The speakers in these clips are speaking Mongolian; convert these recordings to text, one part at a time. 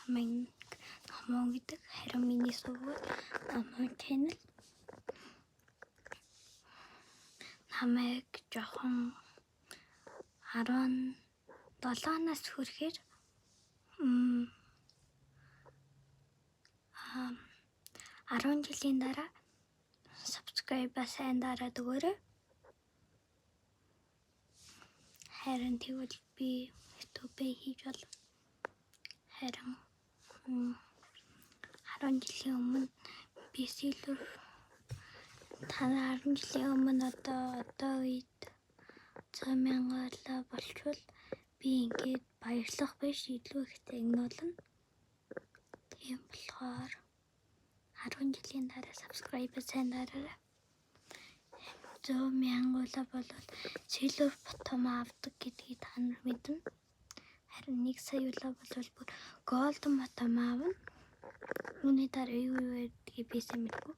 намаа гэдэг харин миний сургууль намаа channel намайг жоохон 17-наас хүрэхээр 10 жилийн дараа subscribe сайн дараад өгөөрэй. Харин тэгвэл би YouTube хийж бол харин 10 жилийн өмнө би Silver 10 жилийн өмнө одоо үед 100,000 болчвол би ингээд баярлах биш илүү их загнуулна. Тийм болохоор 10 жилийн дараа subscribe сайн дараарай. 100,000 бол Silver bottom авдаг гэдгийг та нар мэднэ. Харин 1 сая бол бүр golden bottom аавна. Үүний дараа юу гэдгийг би сайн мэдгүй.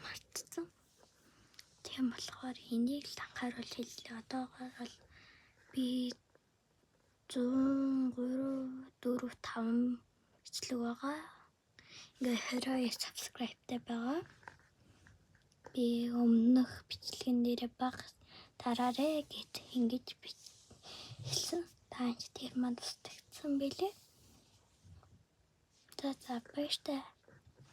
Мартсан. Тийм болохоор энийг л анхааруул хэллээ. Одоогоор бол би 103 4 5 бичлэг байгаа. Ингээ 22 subscribe-тай байгаа. Би өмнөх бичлэгэн дээр баг дараарэ гэд ингэж хэлсэн. Таач тэр маань устгагдсан байлээ. За баяртай.